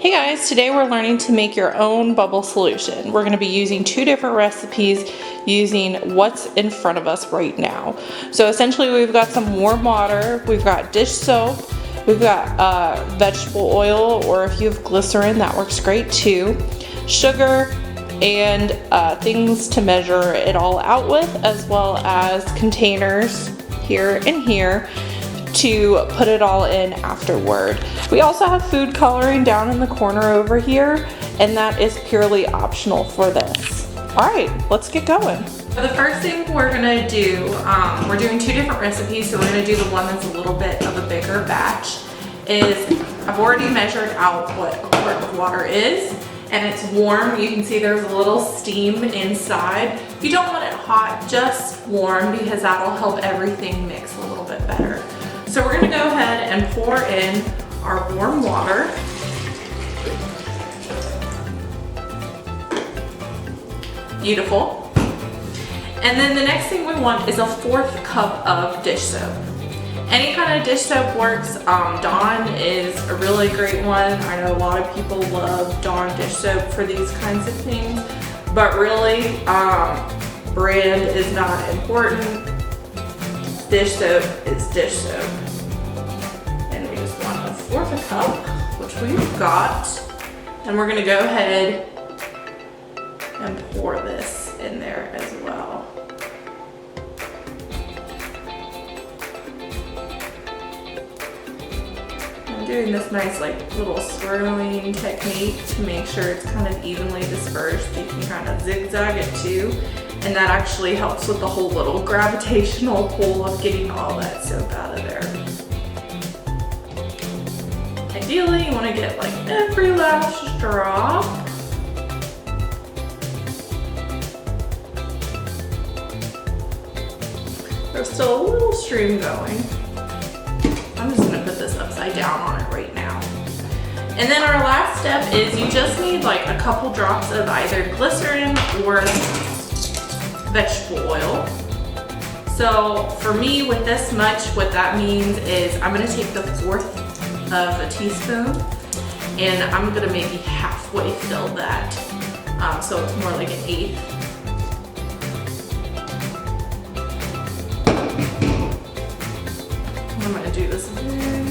Hey guys, today we're learning to make your own bubble solution. We're going to be using two different recipes using what's in front of us right now. So essentially we've got some warm water, we've got dish soap, we've got vegetable oil, or if you have glycerin, that works great too, sugar, and things to measure it all out with, as well as containers here and here to put it all in afterward. We also have food coloring down in the corner over here, and that is purely optional for this. All right, let's get going. So the first thing we're gonna do, we're doing two different recipes, so we're gonna do the one that's a little bit of a bigger batch. I've already measured out what a quart of water is, and it's warm. You can see there's a little steam inside. You don't want it hot, just warm, because that'll help everything mix a little bit better. So we're gonna go ahead and pour in our warm water. Beautiful. And then the next thing we want is a 1/4 cup of dish soap. Any kind of dish soap works. Dawn is a really great one. I know a lot of people love Dawn dish soap for these kinds of things, but really, brand is not important. Dish soap is dish soap. And we just want a 1/4 cup, which we've got. And we're gonna go ahead and pour this in there as well. I'm doing this nice little swirling technique to make sure it's kind of evenly dispersed. You can kind of zigzag it too. And that actually helps with the whole little gravitational pull of getting all that soap out of there. Ideally, you want to get every last drop. There's still a little stream going. I'm just going to put this upside down on it right now. And then our last step is you just need a couple drops of either glycerin or vegetable oil. So for me, with this much, what that means is I'm gonna take the 1/4 of a teaspoon and I'm gonna maybe halfway fill that. So it's more like 1/8. I'm gonna do this very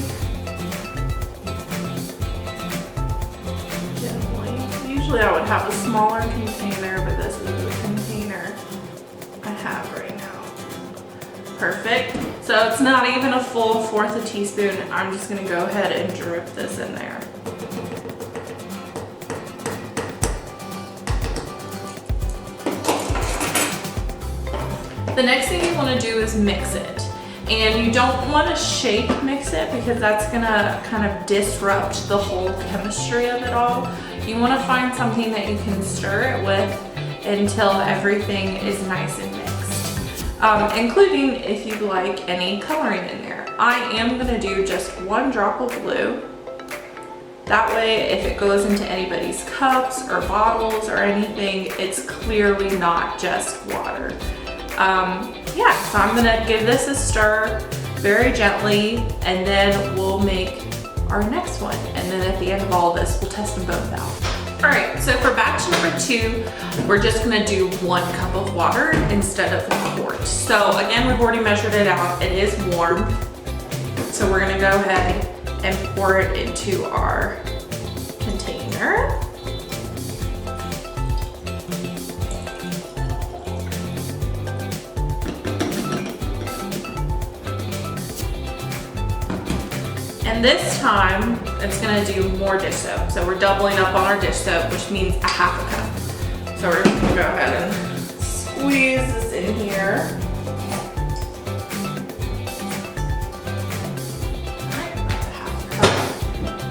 gently. Usually I would have a smaller container, but this is the container I have right now. Perfect. So it's not even a full 1/4 a teaspoon. I'm just gonna go ahead and drip this in there. The next thing you wanna do is mix it. And you don't wanna shake mix it because that's gonna kind of disrupt the whole chemistry of it all. You wanna find something that you can stir it with until everything is nice and mixed, including if you'd like any coloring in there. I am gonna do just 1 drop of blue. That way, if it goes into anybody's cups or bottles or anything, it's clearly not just water. Yeah, so I'm gonna give this a stir very gently, and then we'll make our next one. And then at the end of all this, we'll test them both out. All right, so for batch number 2, we're just gonna do 1 cup of water instead of a quart. So again, we've already measured it out. It is warm. So we're gonna go ahead and pour it into our container. And this time, it's gonna do more dish soap. So we're doubling up on our dish soap, which means a 1/2 cup. So we're just gonna go ahead and squeeze this in here. All right, that's a 1/2 cup.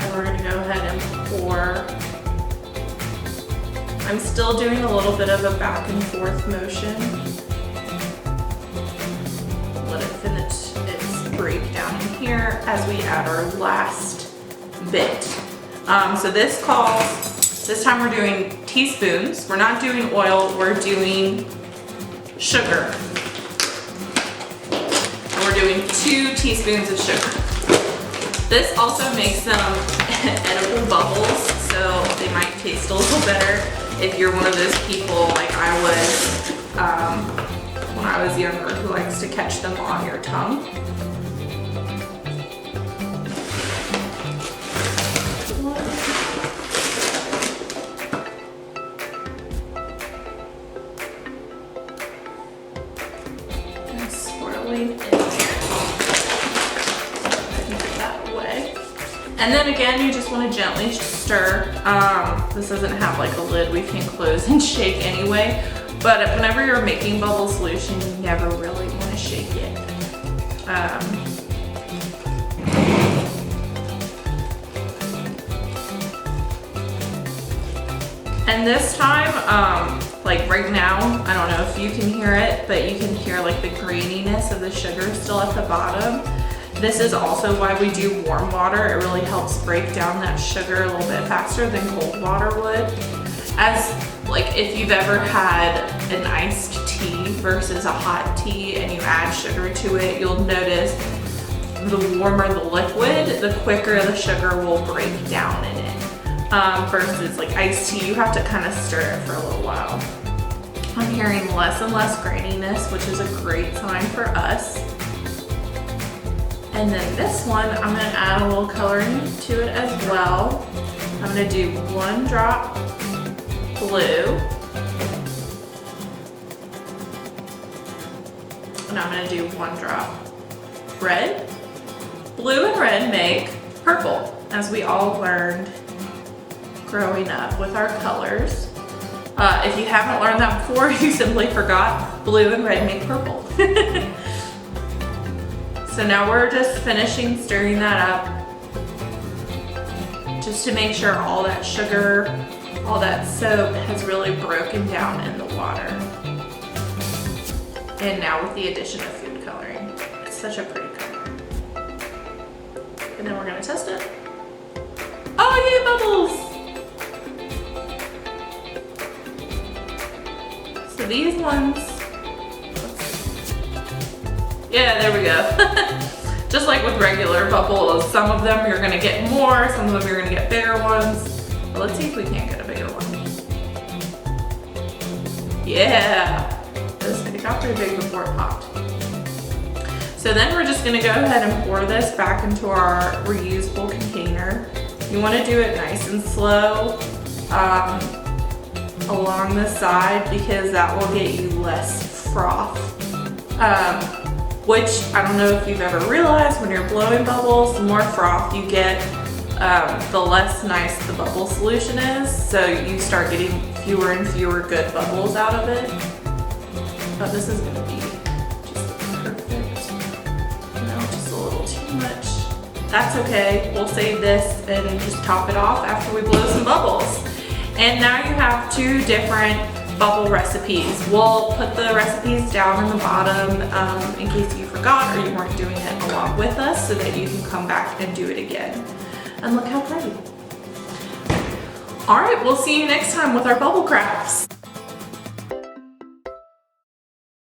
And we're gonna go ahead and pour. I'm still doing a little bit of a back and forth motion. Let it finish its breakdown in here as we add our last bit. So this time we're doing teaspoons. We're not doing oil, we're doing sugar. And we're doing 2 teaspoons of sugar. This also makes them edible bubbles, so so they might taste a little better if you're one of those people like I was when I was younger who likes to catch them on your tongue. And swirling in there. That way. And then again, you just want to gently stir. This doesn't have like a lid we can close and shake anyway. But whenever you're making bubble solution, you never really want to shake it. And this time, like right now, I don't know if you can hear it, but you can hear like the graininess of the sugar still at the bottom. This is also why we do warm water. It really helps break down that sugar a little bit faster than cold water would. As like if you've ever had an iced tea versus a hot tea and you add sugar to it, you'll notice the warmer the liquid, the quicker the sugar will break down in it. Versus like iced tea, you have to kind of stir it for a little while. I'm hearing less and less graininess, which is a great sign for us. And then this one, I'm gonna add a little coloring to it as well. I'm gonna do 1 drop blue. And I'm gonna do 1 drop red. Blue and red make purple, as we all learned growing up with our colors. If you haven't learned that before, you simply forgot blue and red make purple. So now we're just finishing stirring that up just to make sure all that sugar, all that soap has really broken down in the water. And now with the addition of food coloring, it's such a pretty color. And then we're gonna test it. Oh, yay, bubbles! So these ones, yeah, there we go. Just like with regular bubbles, some of them you're gonna get more, some of them you're gonna get bigger ones. But let's see if we can't get a bigger one. Yeah, it got pretty big before it popped. So then we're just gonna go ahead and pour this back into our reusable container. You wanna do it nice and slow along the side because that will get you less froth. Which I don't know if you've ever realized, when you're blowing bubbles, the more froth you get, the less nice the bubble solution is. So you start getting fewer and fewer good bubbles out of it. But this is gonna be just perfect. No, just a little too much. That's okay, we'll save this and just top it off after we blow some bubbles. And now you have 2 different bubble recipes. We'll put the recipes down in the bottom in case you forgot or you weren't doing it along with us so that you can come back and do it again. And look how pretty. All right, we'll see you next time with our bubble crafts.